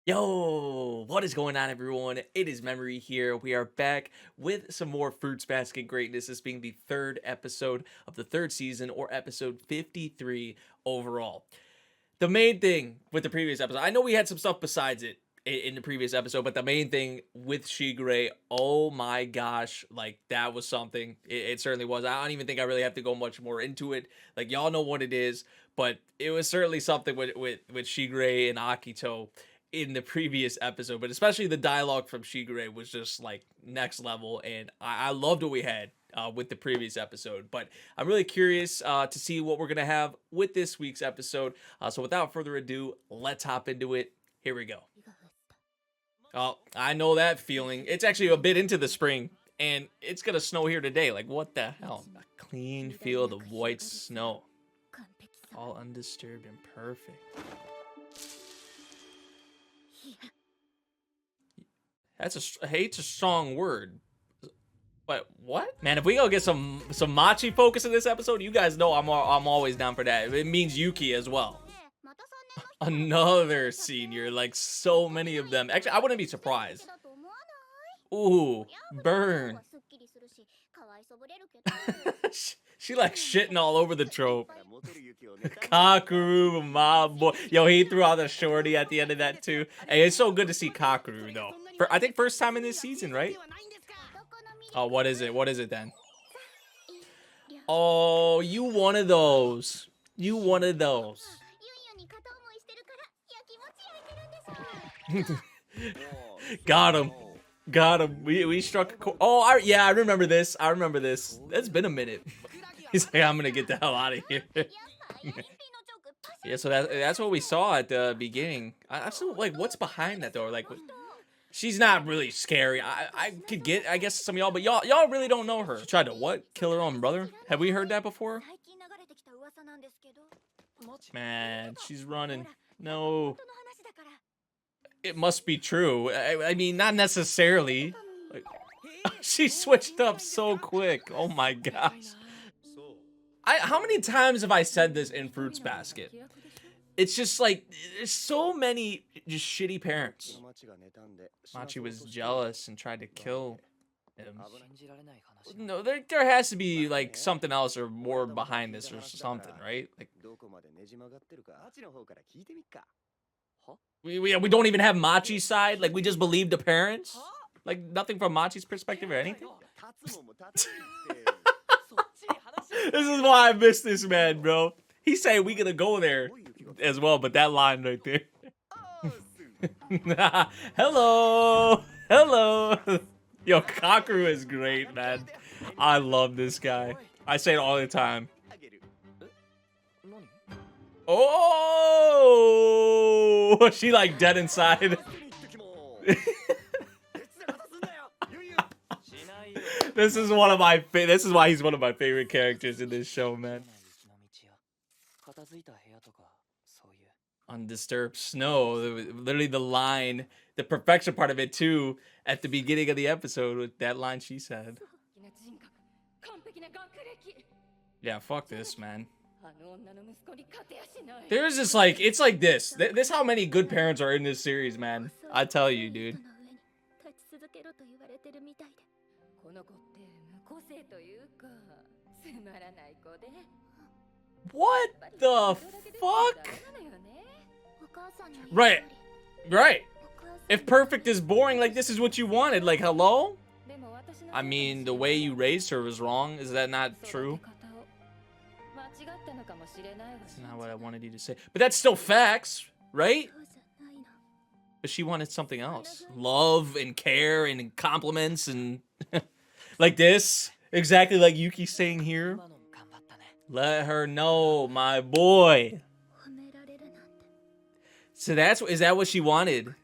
Yo, what is going on, everyone? It is Memory here. We are back with some more Fruits Basket greatness. This being the third episode of the third season, or episode 53 overall. The main thing with the previous episode, I know we had some stuff besides it in the previous episode, but the main thing with Shigure, oh my gosh, like that was something. It certainly was. I don't even think I really have to go much more into it. Like, y'all know what it is, but it was certainly something with Shigure and Akito in the previous episode, but especially the dialogue from Shigure was just like next level, and I loved what we had with the previous episode. But I'm really curious to see what we're gonna have with this week's episode. So without further ado, let's hop into it. Here we go. Oh, I know that feeling. It's actually a bit into the spring, and it's gonna snow here today. Like, what the hell? A clean field of white snow, all undisturbed and perfect. That's hate's a strong word. But what? Man, if we go get some Machi focus in this episode, you guys know I'm always down for that. It means Yuki as well. Another senior, like so many of them. Actually, I wouldn't be surprised. Ooh, burn. She like shitting all over the trope. Kakeru, my boy. Yo, he threw out the shorty at the end of that too. Hey, it's so good to see Kakeru though. I think first time in this season, right? Oh, what is it? What is it then? Oh, you one of those. You one of those. Got him. Got him. We struck a chord. Oh, yeah, I remember this. I remember this. It's been a minute. He's like, I'm gonna get the hell out of here. Yeah, so that's what we saw at the beginning. I still like, what's behind that door? Like, she's not really scary. I could get, I guess, some of y'all, but y'all really don't know her. She tried to what? Kill her own brother? Have we heard that before? Man, she's running. No. It must be true. I mean, not necessarily. Like, she switched up so quick. Oh my gosh. How many times have I said this in Fruits Basket? It's just like, there's so many just shitty parents. Machi was jealous and tried to kill him. No, there has to be like something else or more behind this or something, right? Like, we don't even have Machi's side. Like, we just believe the parents. Like, nothing from Machi's perspective or anything. This is why I miss this man, bro. He said we gonna go there as well, but that line right there. Hello, hello. Yo, Kakeru is great, man. I love this guy. I say it all the time. Oh, she like dead inside. This is one of my this is why he's one of my favorite characters in this show, man. Undisturbed snow, literally the line, the perfection part of it too, at the beginning of the episode with that line she said. Yeah, fuck this, man. There's this like, it's like this. This how many good parents are in this series, man. I tell you, dude. What the fuck? Right. Right. If perfect is boring, like this is what you wanted, like hello? I mean, the way you raised her was wrong. Is that not true? That's not what I wanted you to say. But that's still facts, right? But she wanted something else. Love and care and compliments and like this. Exactly like Yuki's saying here. Let her know, my boy. So is that what she wanted?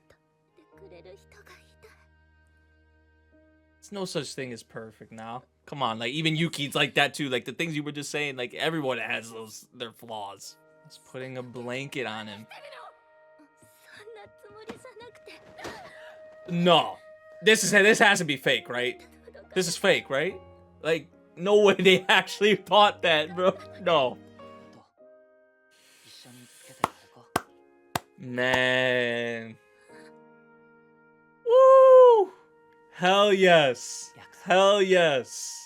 There's no such thing as perfect now. Come on, like even Yuki's like that too. Like the things you were just saying, like everyone has their flaws. Just putting a blanket on him. No. This has to be fake, right? This is fake, right? Like, no way they actually thought that, bro. No. Man. Hell yes. Hell yes.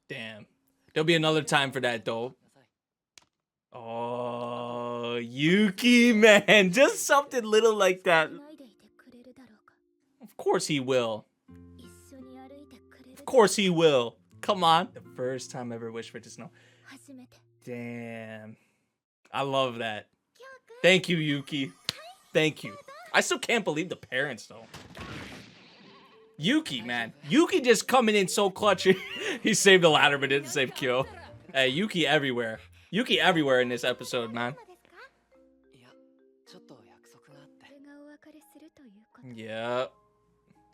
Damn. There'll be another time for that, though. Oh, Yuki, man. Just something little like that. Of course he will. Of course he will. Come on. The first time I ever wished for it to snow. Damn. I love that. Thank you, Yuki. Thank you. I still can't believe the parents, though. Yuki, man. Yuki just coming in so clutch. He saved the ladder, but didn't save Kyo. Hey, Yuki everywhere. Yuki everywhere in this episode, man. Yeah.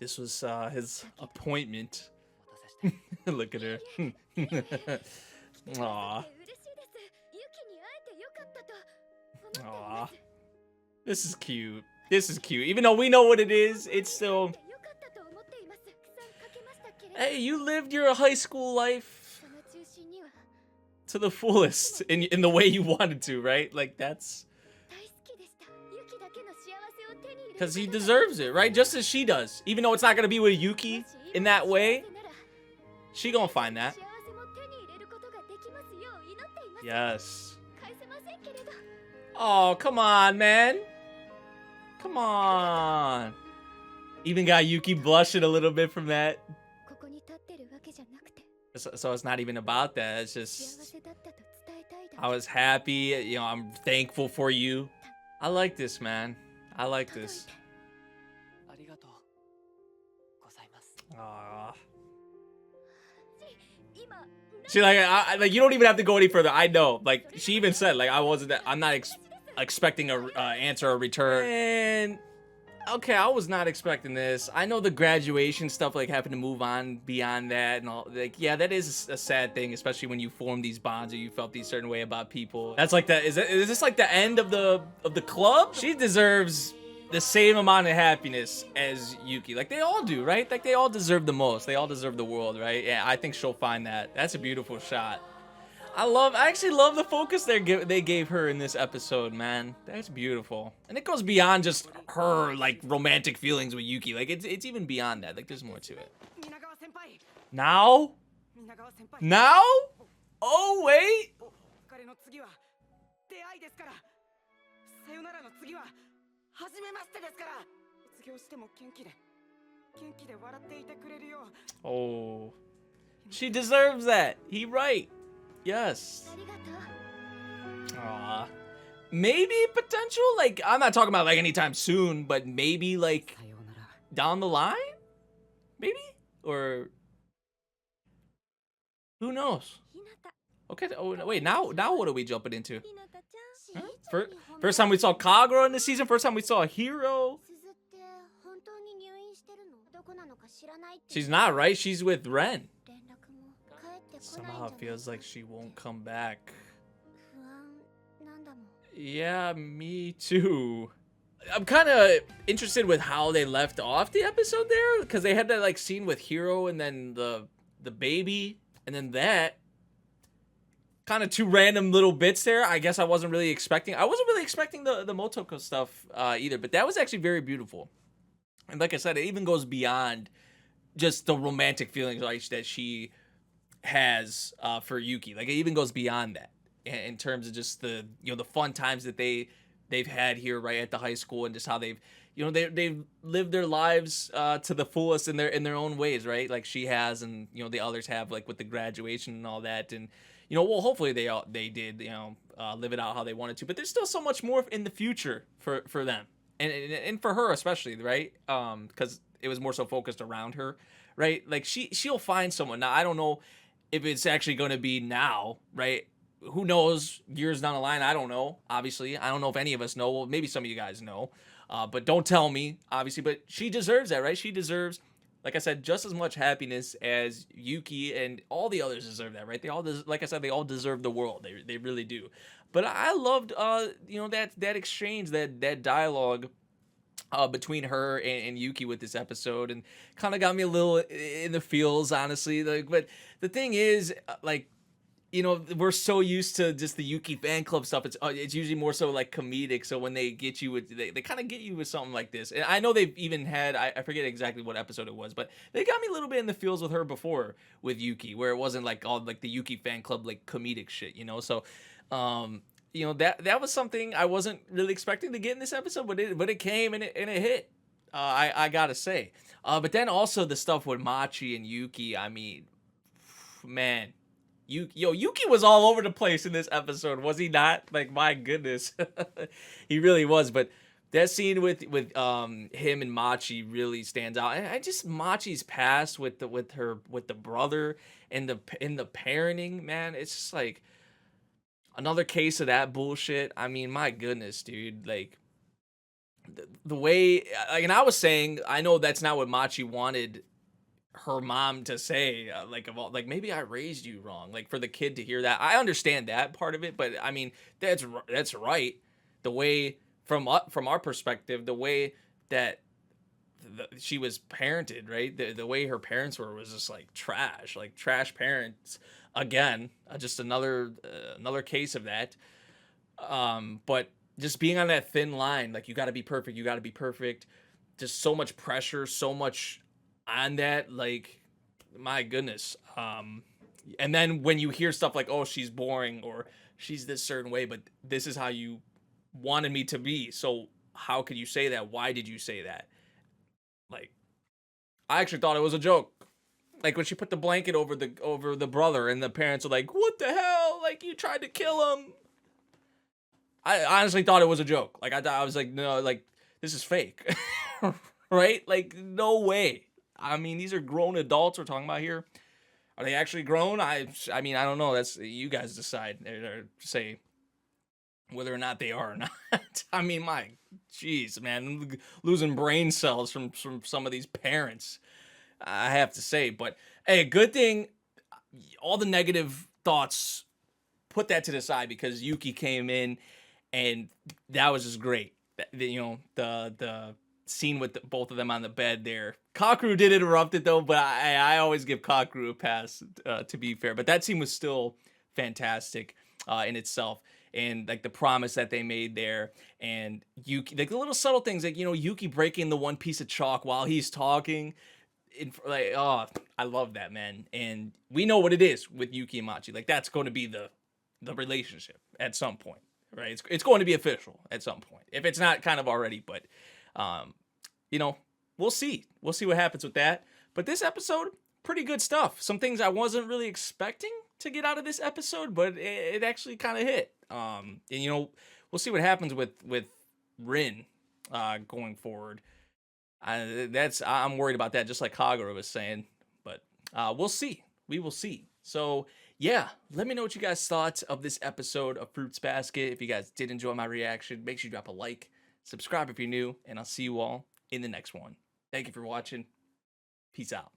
This was his appointment. Look at her. Aww. Aww. This is cute. This is cute. Even though we know what it is, it's still... Hey, you lived your high school life to the fullest in the way you wanted to, right? Like, that's... Because he deserves it, right? Just as she does. Even though it's not going to be with Yuki in that way, she gonna find that. Yes. Oh, come on, man. Come on. Even got Yuki blushing a little bit from that. So it's not even about that. It's just... I was happy. You know, I'm thankful for you. I like this, man. I like this. Aww. She like you don't even have to go any further. I know. Like she even said, like I'm not expecting a answer or return. And okay, I was not expecting this. I know the graduation stuff like having to move on beyond that and all. Like yeah, that is a sad thing, especially when you form these bonds or you felt these certain way about people. That's like is this like the end of the club? She deserves the same amount of happiness as Yuki. Like they all do, right? Like they all deserve the most. They all deserve the world, right? Yeah, I think she'll find that. That's a beautiful shot. I actually love the focus they gave her in this episode, man. That's beautiful. And it goes beyond just her like romantic feelings with Yuki. Like it's even beyond that. Like there's more to it. Now? Now? Oh wait. Oh, she deserves that. He right. Yes. Aw. Maybe potential. Like I'm not talking about like anytime soon, but maybe like down the line, maybe or who knows? Okay. Oh no, wait. Now what are we jumping into? Huh? First time we saw Kagura in this season. First time we saw a hero. She's not, right? She's with Ren. Somehow it feels like she won't come back. Yeah, me too. I'm kind of interested with how they left off the episode there, because they had that like scene with Hiro and then the baby, and then that. Kind of two random little bits there. I guess I wasn't really expecting. I wasn't really expecting the Motoko stuff either, but that was actually very beautiful. And like I said, it even goes beyond just the romantic feelings like that she has for Yuki. Like it even goes beyond that in terms of just the the fun times that they've had here right at the high school, and just how they've they've lived their lives to the fullest in their own ways, right? Like she has, and the others have, like with the graduation and all that. And well, hopefully they did live it out how they wanted to, but there's still so much more in the future for them and for her especially, right? Because it was more so focused around her, right? Like she'll find someone. Now I don't know if it's actually going to be now, right? Who knows? Years down the line, I don't know. Obviously, I don't know if any of us know. Well, maybe some of you guys know, but don't tell me, obviously. But she deserves that, right? She deserves, like I said, just as much happiness as Yuki, and all the others deserve that, right? They all, like I said, they all deserve the world. They really do. But I loved, that exchange, that dialogue between her and Yuki with this episode, and kind of got me a little in the feels, honestly. Like, but the thing is, like, you know, we're so used to just the Yuki fan club stuff. It's usually more so like comedic. So when they get you with, they kind of get you with something like this. And I know they've even had, I forget exactly what episode it was, but they got me a little bit in the feels with her before with Yuki, where it wasn't like all like the Yuki fan club like comedic shit, you know. So, you know, that was something I wasn't really expecting to get in this episode, but it came and it hit. I gotta say. But then also the stuff with Machi and Yuki. I mean, man. Yuki was all over the place in this episode, was he not? Like, my goodness, he really was. But that scene with him and Machi really stands out. And I just Machi's past with the brother and the parenting, man. It's just like another case of that bullshit. I mean, my goodness, dude. Like the way, like, and I was saying, I know that's not what Machi wanted her mom to say, like, of all, like, maybe I raised you wrong, like for the kid to hear that. I understand that part of it, but I mean that's right. The way from our perspective, the way that she was parented, right? The way her parents were was just like trash parents again. Just another case of that. But just being on that thin line, like, you got to be perfect, you got to be perfect. Just so much pressure, so much on that, like, my goodness. And then when you hear stuff like, oh, she's boring, or she's this certain way, but this is how you wanted me to be, so how could you say that? Why did you say that? Like, I actually thought it was a joke. Like when she put the blanket over the brother, and the parents were like, what the hell, like, you tried to kill him. I honestly thought it was a joke. Like, I was like, no, like, this is fake. Right? Like, no way. I mean, these are grown adults we're talking about here. Are they actually grown? I mean, I don't know. That's, you guys decide, or say whether or not they are or not. I mean, my jeez, man, losing brain cells from some of these parents, I have to say. But hey, good thing, all the negative thoughts, put that to the side, because Yuki came in, and that was just great. You know, the scene with both of them on the bed there. Kakeru did interrupt it though, but I always give Kakeru a pass, to be fair. But that scene was still fantastic in itself. And like the promise that they made there, and Yuki, like the little subtle things, like, you know, Yuki breaking the one piece of chalk while he's talking. Like, oh, I love that, man. And we know what it is with Yuki and Machi. Like, that's going to be the relationship at some point, right? It's going to be official at some point, if it's not kind of already. But you know, we'll see. We'll see what happens with that. But this episode, pretty good stuff. Some things I wasn't really expecting to get out of this episode, but it actually kind of hit. And you know, we'll see what happens with Rin going forward. I'm worried about that, just like Kagura was saying. But we'll see. We will see. So yeah, let me know what you guys thought of this episode of Fruits Basket. If you guys did enjoy my reaction, make sure you drop a like, subscribe if you're new, and I'll see you all in the next one. Thank you for watching. Peace out.